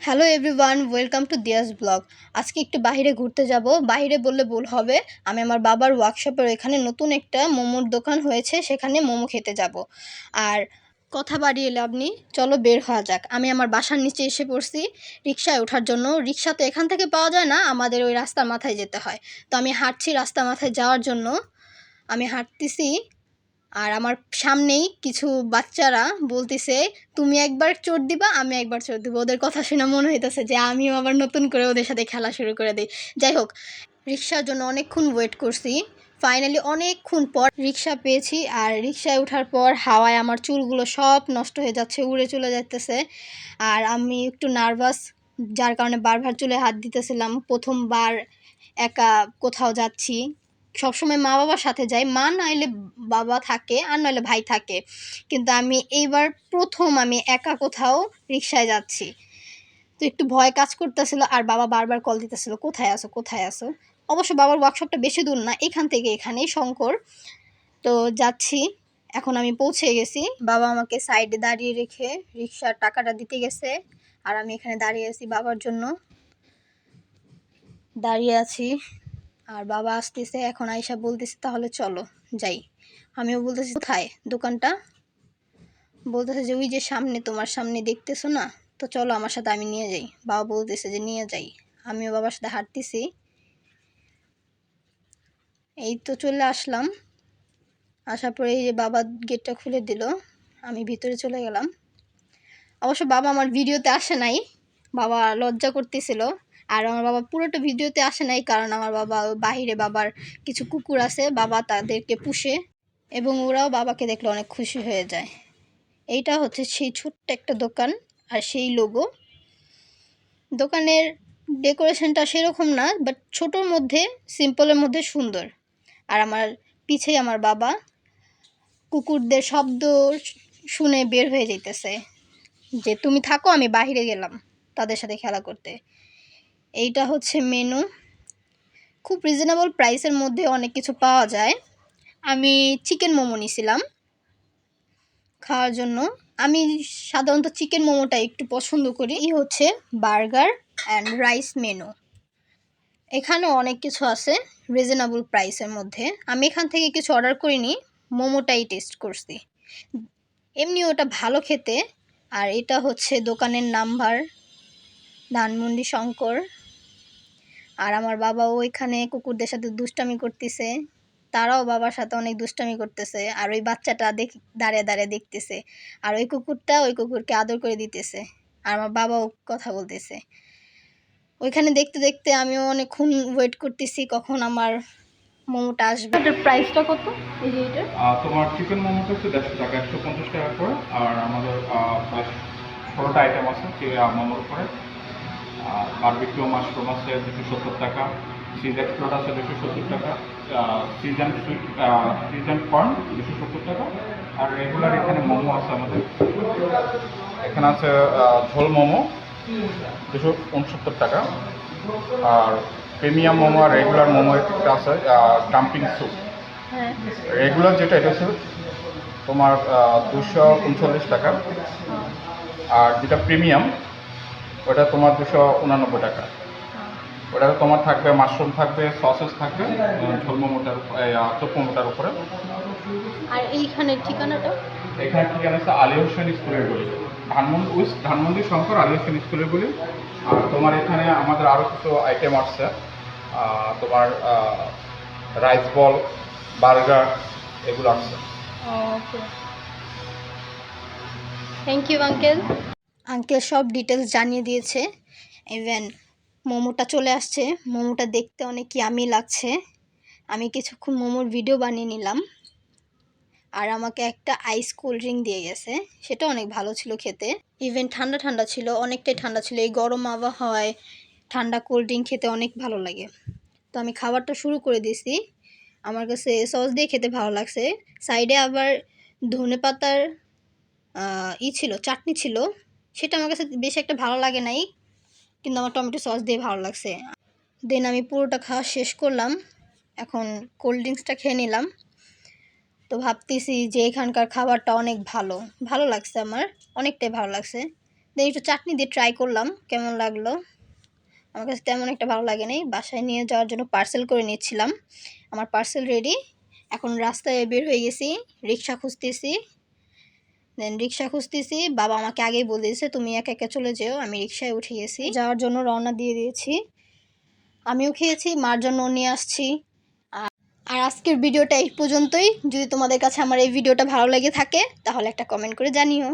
Hello everyone, welcome to Dia's blog. আজকে একটু বাইরে ঘুরতে যাব। বাইরে বললে ভুল হবে, আমি আমার বাবার ওয়ার্কশপের এখানে নতুন একটা মোমোর দোকান হয়েছে, সেখানে মোমো খেতে যাব। আর কথা বাড়িয়ে লাভ নেই, চলো বের হওয়া যাক। আমি আমার বাসার নিচে এসে পড়ছি রিক্সায় ওঠার জন্য। রিক্সা তো এখান থেকে পাওয়া যায় না, আমাদের ওই রাস্তার মাথায় যেতে হয়। তো আমি হাঁটছি রাস্তার মাথায় যাওয়ার জন্য। আমি হাঁটতেছি আর আমার সামনেই কিছু বাচ্চারা বলতেছে, তুমি একবার চোট দিবা, আমি একবার চোট দিব। ওদের কথা শুনে মনে হইতেছে যে আমিও আবার নতুন করে ওদের সাথে খেলা শুরু করে দিই। যাই হোক, রিক্সার জন্য অনেকক্ষণ ওয়েট করছি। ফাইনালি অনেকক্ষণ পর রিক্সা পেয়েছি। আর রিক্সায় ওঠার পর হাওয়ায় আমার চুলগুলো সব নষ্ট হয়ে যাচ্ছে, উড়ে চলে যাইতেছে। আর আমি একটু নার্ভাস, যার কারণে বারবার চুলে হাত দিতেছিলাম। প্রথমবার একা কোথাও যাচ্ছি। সবসময় মা বাবার সাথে যাই, মা নইলে বাবা থাকে আর নইলে ভাই থাকে, কিন্তু আমি এইবার প্রথম আমি একা কোথাও রিক্সায় যাচ্ছি। তো একটু ভয় কাজ করতেছিল। আর বাবা বারবার কল দিতেছিল, কোথায় আসো কোথায় আসো। অবশ্য বাবার ওয়ার্কশপটা বেশি দূর না, এখান থেকে এখানেই শঙ্কর। তো যাচ্ছি, এখন আমি পৌঁছে গেছি। বাবা আমাকে সাইডে দাঁড়িয়ে রেখে রিক্সার টাকাটা দিতে গেছে, আর আমি এখানে দাঁড়িয়ে আছি বাবার জন্য। দাঁড়িয়ে আছি আর বাবা আসতেছে। এখন আয়শা বলতেছে তাহলে চলো যাই। আমিও বলতেছি কোথায় দোকানটা। বলতেছে যে ওই যে সামনে, তোমার সামনে দেখতেছো না, তো চলো আমার সাথে, আমি নিয়ে যাই। বাবা বলতেছে যে নিয়ে যাই। আমিও বাবার সাথে হাঁটতেছি। এই তো চলে আসলাম। আসার পরে এই যে বাবা গেটটা খুলে দিল, আমি ভিতরে চলে গেলাম। অবশ্য বাবা আমার ভিডিওতে আসে নাই, বাবা লজ্জা করতেছিল। আর আমার বাবা পুরোটা ভিডিওতে আসে নাই, কারণ আমার বাবা বাহিরে, বাবার কিছু কুকুর আছে, বাবা তাদেরকে পুষে, এবং ওরাও বাবাকে দেখলে অনেক খুশি হয়ে যায়। এইটা হচ্ছে সেই ছোট্ট একটা দোকান আর সেই লোগো। দোকানের ডেকোরেশনটা সেরকম না, বাট ছোটোর মধ্যে, সিম্পলের মধ্যে সুন্দর। আর আমার পিছেই আমার বাবা কুকুরদের শব্দ শুনে বের হয়ে যাইতেছে যে তুমি থাকো, আমি বাইরে গেলাম তাদের সাথে খেলা করতে। এইটা হচ্ছে মেনু। খুব রিজনেবল প্রাইসের মধ্যে অনেক কিছু পাওয়া যায়। আমি চিকেন মোমো নিয়েছিলাম খাওয়ার জন্য। আমি সাধারণত চিকেন মোমোটা একটু পছন্দ করি। এই হচ্ছে বার্গার অ্যান্ড রাইস মেনু। এখানে অনেক কিছু আছে রিজনেবল প্রাইসের মধ্যে। আমি এখান থেকে কিছু অর্ডার করিনি, মোমোটাই টেস্ট করছি। এমনি ওটা ভালো খেতে। আর এটা হচ্ছে দোকানের নাম্বার, ধানমন্ডি শঙ্কর। আর আমার বাবাও ওইখানে কুকুরদের সাথে দুষ্টামি করতেছে, তারাও বাবার সাথে অনেক দুষ্টামি করতেছে। আর ওই বাচ্চাটা দাঁড়িয়ে দাঁড়িয়ে দেখতেছে। আর ওই কুকুরটা ওই কুকুরকে আদর করে দিতেছে। আর আমার বাবাও কথা বলতেছে। ওইখানে দেখতে দেখতে আমিও অনেকক্ষণ ওয়েট করতেছি কখন আমার মোমোটা আসবে। এটার প্রাইসটা কত? এই যে এটা তোমার চিকেন মোমোটা হচ্ছে 150 টাকা, 150 টাকা করে। আর আমাদের প্রায় 16টা আইটেম আছে মোমোর উপরে। বারবিকিউ মাশরুম আছে 270 টাকা, চিজ এক্সপ্লোড আছে 270 টাকা, cheese and sweet, cheese and corn 270 টাকা। আর রেগুলার এখানে মোমো আছে আমাদের। এখানে আছে ঝোল মোমো 269 টাকা। আর প্রিমিয়াম মোমো আর রেগুলার মোমো একটা আছে, ডাম্পিং স্যুপ। রেগুলার যেটা এটা হচ্ছে তোমার 239 টাকা। আর যেটা প্রিমিয়াম ওটা তোমার 289 টাকা। ওটাতে তোমার থাকবে মাশরুম থাকবে, সসেস থাকবে, ঝোল মোমোটার, চোখ মোমোটার উপরে। আর এইখানে ঠিকানাটা? এখানে ঠিকানা আছে আলী হোসেন স্কুলের গলি, ধানমন্ডি শঙ্কর আলী হোসেন স্কুলের গলি। আর তোমার এখানে আমাদের আরও কিছু আইটেম আসছে, তোমার রাইস বল, বার্গার, এগুলো আসছে। ওকে, থ্যাংক ইউ আঙ্কেল। আঙ্কেল সব ডিটেলস জানিয়ে দিয়েছে। ইভেন মোমোটা চলে আসছে। মোমোটা দেখতে অনেক ইয়ামি লাগছে। আমি কিছুক্ষণ মোমোর ভিডিও বানিয়ে নিলাম। আর আমাকে একটা আইস কোল্ড ড্রিঙ্ক দিয়ে গেছে, সেটা অনেক ভালো ছিল খেতে। ইভেন ঠান্ডা ঠান্ডা ছিল, অনেকটাই ঠান্ডা ছিল। এই গরম আবহাওয়ায় ঠান্ডা কোল্ড ড্রিঙ্ক খেতে অনেক ভালো লাগে। তো আমি খাবারটা শুরু করে দিয়েছি। আমার কাছে সস দিয়ে খেতে ভালো লাগছে। সাইডে আবার ধনেপাতার ছিল, চাটনি ছিল, সেটা আমার কাছে বেশ একটা ভালো লাগে নাই, কিন্তু আমার টমেটো সস দিয়ে ভালো লাগছে। দেন আমি পুরোটা খাওয়া শেষ করলাম। এখন কোল্ড ড্রিঙ্কসটা খেয়ে নিলাম। তো ভাবতেছি যে এখানকার খাবারটা অনেক ভালো, ভালো লাগছে আমার, অনেকটাই ভালো লাগছে। দেন একটু চাটনি দিয়ে ট্রাই করলাম, কেমন লাগলো। আমার কাছে তেমন একটা ভালো লাগে নাই। বাসায় নিয়ে যাওয়ার জন্য পার্সেল করে নিচ্ছিলাম। আমার পার্সেল রেডি। এখন রাস্তায় বের হয়ে গেছি, রিক্সা খুঁজতেছি। বাবা আমাকে আগেই বলে দিয়েছে তুমি একা একা চলে যেও। আমি রিক্সায় উঠে গেছি, যাওয়ার জন্য রওনা দিয়ে দিয়েছি। আমিও খেয়েছি, মার জন্য নিয়ে আসছি। আর আজকের ভিডিওটা এই পর্যন্তই। যদি তোমাদের কাছে আমার এই ভিডিওটা ভালো লেগে থাকে তাহলে একটা কমেন্ট করে জানিও।